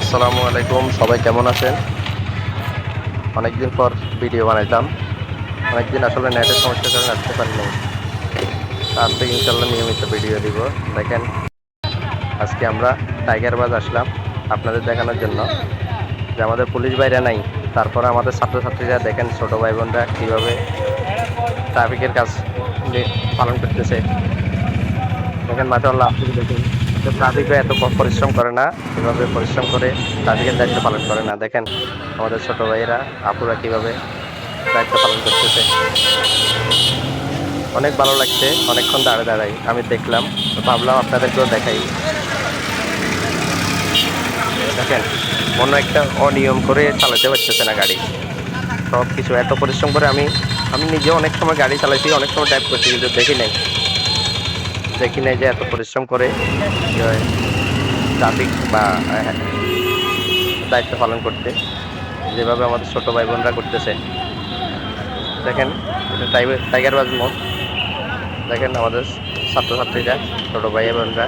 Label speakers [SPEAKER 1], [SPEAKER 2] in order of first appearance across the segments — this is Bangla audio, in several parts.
[SPEAKER 1] আসসালামু আলাইকুম, সবাই কেমন আছেন? অনেকদিন পর ভিডিও বানাইলাম। অনেকদিন আসলে নেটের সমস্যার কারণে আসতে পারিনি। আজ থেকে ইনশাল্লাহ নিয়মিত ভিডিও দিব। দেখেন, আজকে আমরা টাইগার বাজ আসলাম আপনাদের দেখানোর জন্য যে আমাদের পুলিশ ভাইরা নাই, তারপরে আমাদের ছাত্রছাত্রীরা দেখেন, ছোট ভাই বোনরা কিভাবে ট্রাফিকের কাজ পালন করতেছে। দেখেন মাশাআল্লাহ, আপনি দেখেন ট্রাফিকও এত পরিশ্রম করে না, এভাবে পরিশ্রম করে ট্রাফিকের দায়িত্ব পালন করে না। দেখেন আমাদের ছোট ভাইয়েরা আপুরা কিভাবে দায়িত্ব পালন করতেছে। অনেক ভালো লাগছে, অনেকক্ষণ দাঁড়ায় দাঁড়াই আমি দেখলাম, তো ভাবলাম আপনাদেরকেও দেখাই। দেখেন, অন্য একটা অনিয়ম করে চালাতে পারতেছে না গাড়ি, সব কিছু এত পরিশ্রম করে। আমি আমি নিজে অনেক সময় গাড়ি চালাইছি, অনেক সময় ড্রাইভ করছি, কিন্তু দেখি নাই যে এত পরিশ্রম করে ট্রাফিক বা দায়িত্ব পালন করতে, যেভাবে আমাদের ছোট ভাই বোনরা করতেছে। দেখেন, এটা টাইগার বাজ মোড়। দেখেন আমাদের ছাত্রছাত্রীরা, ছোট ভাই বোনরা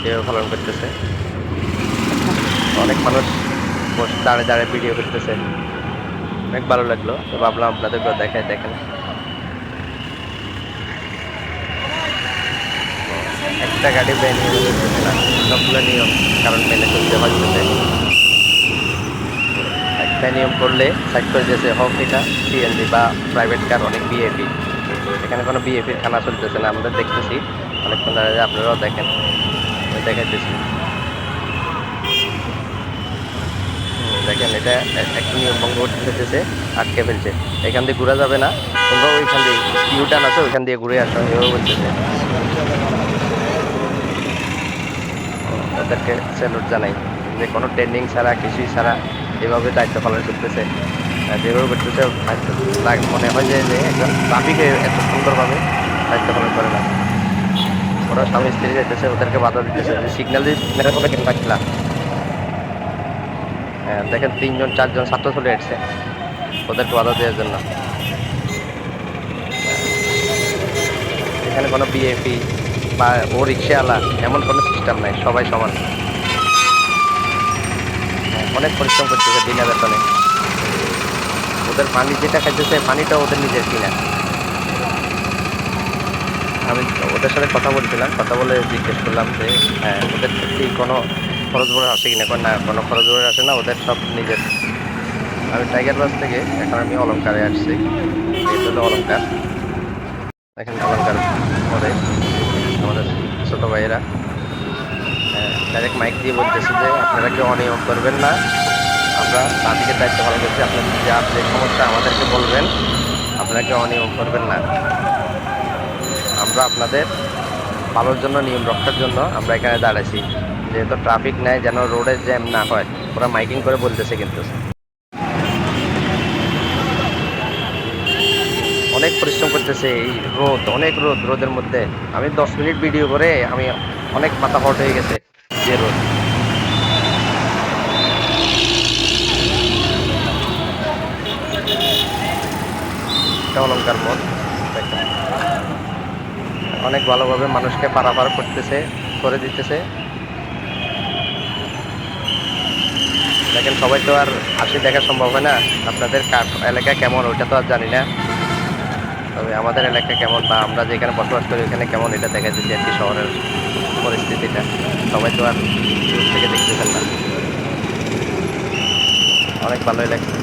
[SPEAKER 1] কিভাবে পালন করতেছে। অনেক মানুষ বসে দাঁড়িয়ে দাঁড়িয়ে ভিডিও করতেছে, অনেক ভালো লাগলো। তো ভাবলাম আপনাদেরকেও দেখাই। দেখেন, একটা গাড়ি বেনিয়মে চলতেছে না, সবগুলো নিয়ম কারণ মেনে চলতে হচ্ছে। একটা নিয়ম করলে সাইড করে দিয়েছে, হোক এটা সিএনজি বা প্রাইভেট কার, অনেক বিএপি। এখানে কোনো বিএপির খানা চলতেছে না, আমরা দেখতেছি অনেকক্ষণ দাঁড়িয়ে। আপনারাও দেখেন, আমি দেখাইতেছি। দেখেন, এটা একটা নিয়ম ভঙ্গ করতে চাইতেছে, আটকে ফেলছে। এখান দিয়ে ঘোরা যাবে না, তোমরা ওইখান দিয়ে ইউ টার্ন আছে, ওইখান দিয়ে ঘুরে আসো, এভাবে বলতেছে। ওদেরকে স্যালুট জানাই যে কোনো ট্রেনিং ছাড়া, কিছুই ছাড়া এভাবে দায়িত্ব পালন করতেছে। যেভাবে করতেছে মনে হয় যে একজন ট্রাফিকে এত সুন্দরভাবে দায়িত্ব পালন করে না। ওরা স্বামী স্ত্রী যাইতেছে, ওদেরকে বাধা দিতেছে যে সিগন্যাল দিয়ে সিগন্যালের মধ্যে কেন রাখলা। দেখেন, 3 জন 4 জন ছাত্র চলে আসছে ওদেরকে বাধা দেওয়ার জন্য। এখানে কোনো বিএপি বা ও রিক্সাওয়ালা এমন কোনো সিস্টেম নাই, সবাই সমান। অনেক পরিশ্রম করতেছে বিনা বেতনে। ওদের পানি যেটা খাইতেছে, পানিটা ওদের নিজের কিনা। আমি ওদের সাথে কথা বলছিলাম, কথা বলে জিজ্ঞেস করলাম যে হ্যাঁ, ওদের কি কোনো খরচ বড় আসে কিনা। না, কোনো খরচ বড় আসে না, ওদের সব নিজের। আমি টাইগার বাস থেকে এখন আমি অলংকারে আসছি। এটা হলো অলংকার। দেখেন অলংকার পরে আমাদের ছোট ভাইয়েরা ডাইরেক্ট মাইক দিয়ে বলতেছে যে আপনারা কেউ অনিয়ম করবেন না, আমরা ট্রাফিকের দায়িত্ব পালন করছি, আপনাদের যে সমস্যা আমাদেরকে বলবেন, আপনারা কেউ অনিয়ম করবেন না। আমরা আপনাদের ভালোর জন্য, নিয়ম রক্ষার জন্য আমরা এখানে দাঁড়াইছি। যেহেতু ট্রাফিক নেই, যেন রোডে জ্যাম না হয়, ওরা মাইকিং করে বলতেছে। কিন্তু অনেক পরিশ্রম করতেছে, এই রোদ, অনেক রোদ, রোদের মধ্যে আমি 10 মিনিট ভিডিও করে আমি অনেক মাথা হট হয়ে গেছে। যে রোদ, এটা অলংকার মোড়। দেখেন, অনেক ভালোভাবে মানুষকে পারাপার করতেছে, করে দিতেছে। দেখেন, সবাই তো আর আসি দেখা সম্ভব হয় না। আপনাদের এলাকা কেমন ওইটা তো আর জানি না, তবে আমাদের এলাকা কেমন বা আমরা যেখানে বসবাস করি ওখানে কেমন, এটা দেখা যাচ্ছে আর কি, শহরের পরিস্থিতিটা। সবাই তো আর দূর থেকে দেখতেছেন না। অনেক ভালোই লাগছে।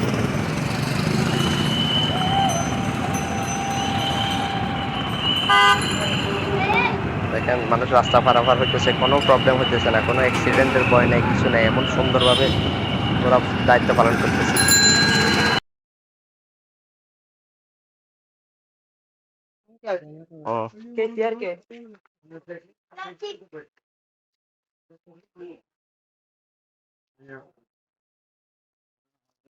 [SPEAKER 1] দেখেন, মানুষ রাস্তা পারাপার হইতেছে, কোনো প্রবলেম হইতেছে না, কোনো অ্যাক্সিডেন্টের ভয় নাই, কিছু নাই, এমন সুন্দরভাবে ওরা দায়িত্ব পালন করতেছে। ও